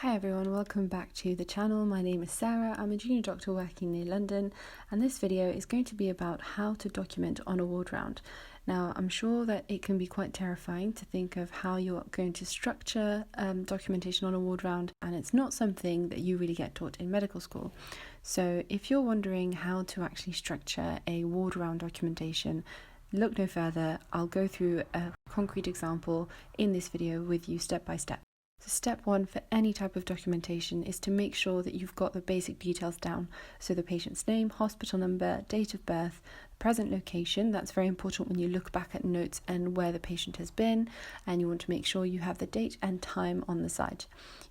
Hi everyone, welcome back to the channel. My name is Sarah. I'm a junior doctor working near London, and this video is going to be about how to document on a ward round. Now, I'm sure that it can be quite terrifying to think of how you're going to structure documentation on a ward round, and it's not something that you really get taught in medical school. So if you're wondering how to actually structure a ward round documentation, look no further. I'll go through a concrete example in this video with you step by step. So step one for any type of documentation is to make sure that you've got the basic details down. So the patient's name, hospital number, date of birth, present location. That's very important when you look back at notes and where the patient has been, and you want to make sure you have the date and time on the side.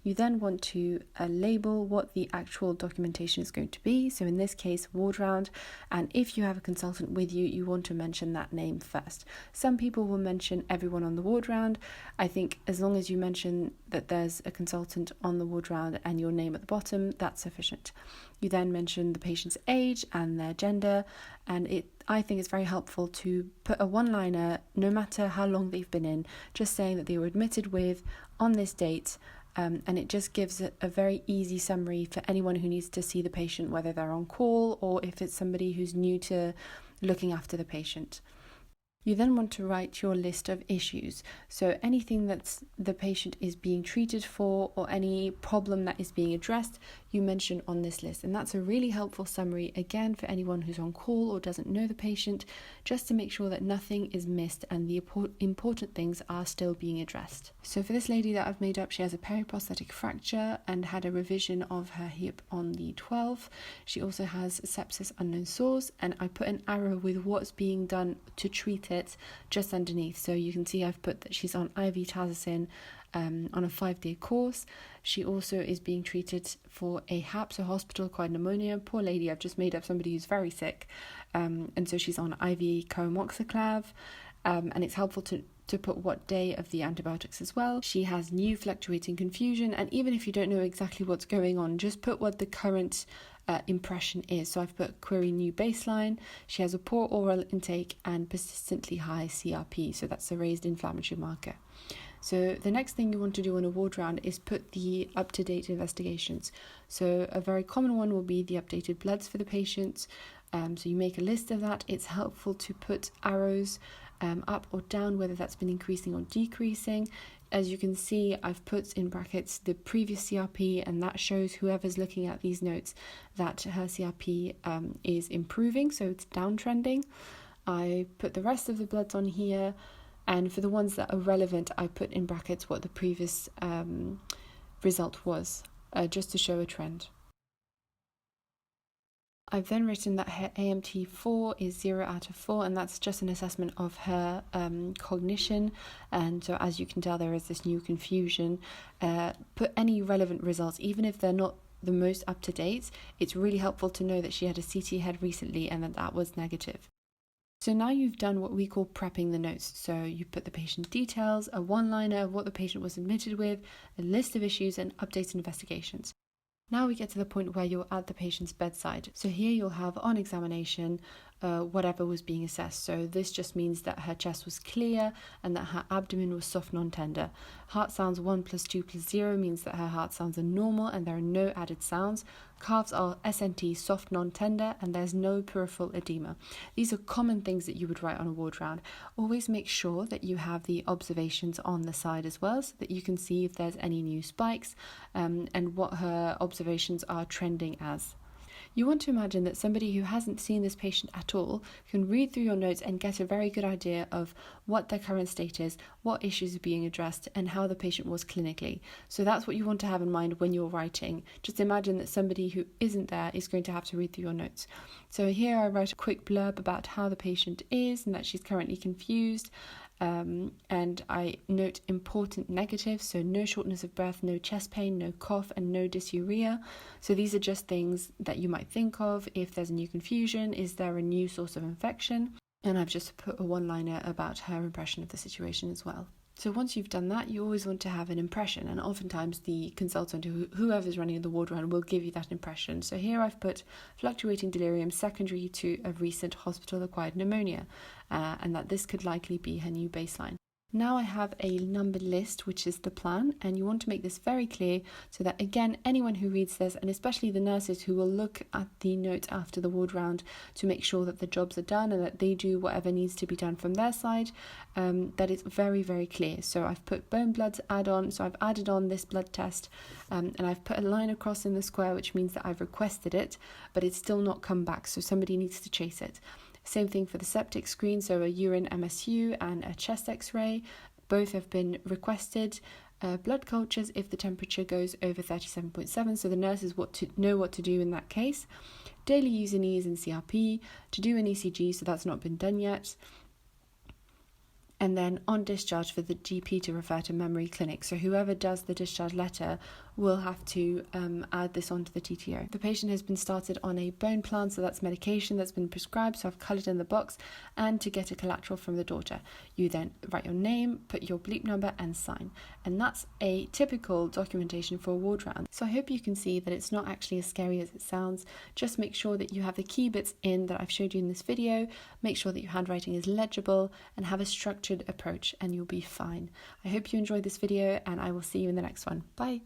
You then want to label what the actual documentation is going to be. So in this case, ward round, and if you have a consultant with you, you want to mention that name first. Some people will mention everyone on the ward round. I think as long as you mention that there's a consultant on the ward round and your name at the bottom, that's sufficient. You then mention the patient's age and their gender, and I think it's very helpful to put a one-liner, no matter how long they've been in, just saying that they were admitted with on this date, and it just gives a very easy summary for anyone who needs to see the patient, whether they're on call or if it's somebody who's new to looking after the patient. You then want to write your list of issues. So anything that the patient is being treated for or any problem that is being addressed, you mention on this list. And that's a really helpful summary, again, for anyone who's on call or doesn't know the patient, just to make sure that nothing is missed and the important things are still being addressed. So for this lady that I've made up, she has a periprosthetic fracture and had a revision of her hip on the 12th. She also has sepsis unknown source, and I put an arrow with what's being done to treat it just underneath. So you can see I've put that she's on IV tazocin on a 5-day course. She also is being treated for a HAP, so hospital-acquired pneumonia. Poor lady, I've just made up somebody who's very sick, and so she's on IV coamoxiclav, and it's helpful to put what day of the antibiotics as well. She has new fluctuating confusion, and even if you don't know exactly what's going on, just put what the current impression is. So I've put query new baseline. She has a poor oral intake and persistently high CRP, so that's a raised inflammatory marker. So the next thing you want to do on a ward round is put the up-to-date investigations. So a very common one will be the updated bloods for the patients. So you make a list of that. It's helpful to put arrows up or down, whether that's been increasing or decreasing. As you can see, I've put in brackets the previous CRP, and that shows whoever's looking at these notes that her CRP is improving, so it's downtrending. I put the rest of the bloods on here, and for the ones that are relevant, I put in brackets what the previous result was, just to show a trend. I've then written that her AMT4 is 0 out of 4, and that's just an assessment of her cognition. And so as you can tell, there is this new confusion. Put any relevant results, even if they're not the most up to date. It's really helpful to know that she had a CT head recently and that was negative. So now you've done what we call prepping the notes. So you put the patient details, a one-liner of what the patient was admitted with, a list of issues, and updated investigations. Now we get to the point where you're at the patient's bedside. So here you'll have on examination whatever was being assessed. So this just means that her chest was clear and that her abdomen was soft, non-tender. Heart sounds 1 + 2 + 0 means that her heart sounds are normal and there are no added sounds. Calves are SNT, soft, non-tender, and there's no peripheral edema. These are common things that you would write on a ward round. Always make sure that you have the observations on the side as well, so that you can see if there's any new spikes and what her observations are trending as. You want to imagine that somebody who hasn't seen this patient at all can read through your notes and get a very good idea of what their current state is, what issues are being addressed, and how the patient was clinically. So that's what you want to have in mind when you're writing. Just imagine that somebody who isn't there is going to have to read through your notes. So here I write a quick blurb about how the patient is and that she's currently confused. And I note important negatives, so no shortness of breath, no chest pain, no cough, and no dysuria. So these are just things that you might think of if there's a new confusion. Is there a new source of infection? And I've just put a one-liner about her impression of the situation as well. So once you've done that, you always want to have an impression, and oftentimes the consultant, whoever's running the ward round, will give you that impression. So here I've put fluctuating delirium secondary to a recent hospital-acquired pneumonia, and that this could likely be her new baseline. Now I have a numbered list, which is the plan, and you want to make this very clear so that, again, anyone who reads this, and especially the nurses who will look at the notes after the ward round to make sure that the jobs are done and that they do whatever needs to be done from their side, that it's very, very clear. So I've put bone bloods add-on, so I've added on this blood test, and I've put a line across in the square, which means that I've requested it, but it's still not come back, so somebody needs to chase it. Same thing for the septic screen, so a urine MSU and a chest x-ray. Both have been requested. Blood cultures if the temperature goes over 37.7, so the nurses know what to do in that case. Daily user needs and CRP, to do an ECG, so that's not been done yet. And then on discharge for the GP to refer to memory clinic. So whoever does the discharge letter will have to add this onto the TTO. The patient has been started on a bone plan, so that's medication that's been prescribed, so I've coloured in the box, and to get a collateral from the daughter. You then write your name, put your bleep number and sign. And that's a typical documentation for a ward round. So I hope you can see that it's not actually as scary as it sounds. Just make sure that you have the key bits in that I've showed you in this video, make sure that your handwriting is legible, and have a structured approach, and you'll be fine. I hope you enjoyed this video, and I will see you in the next one. Bye!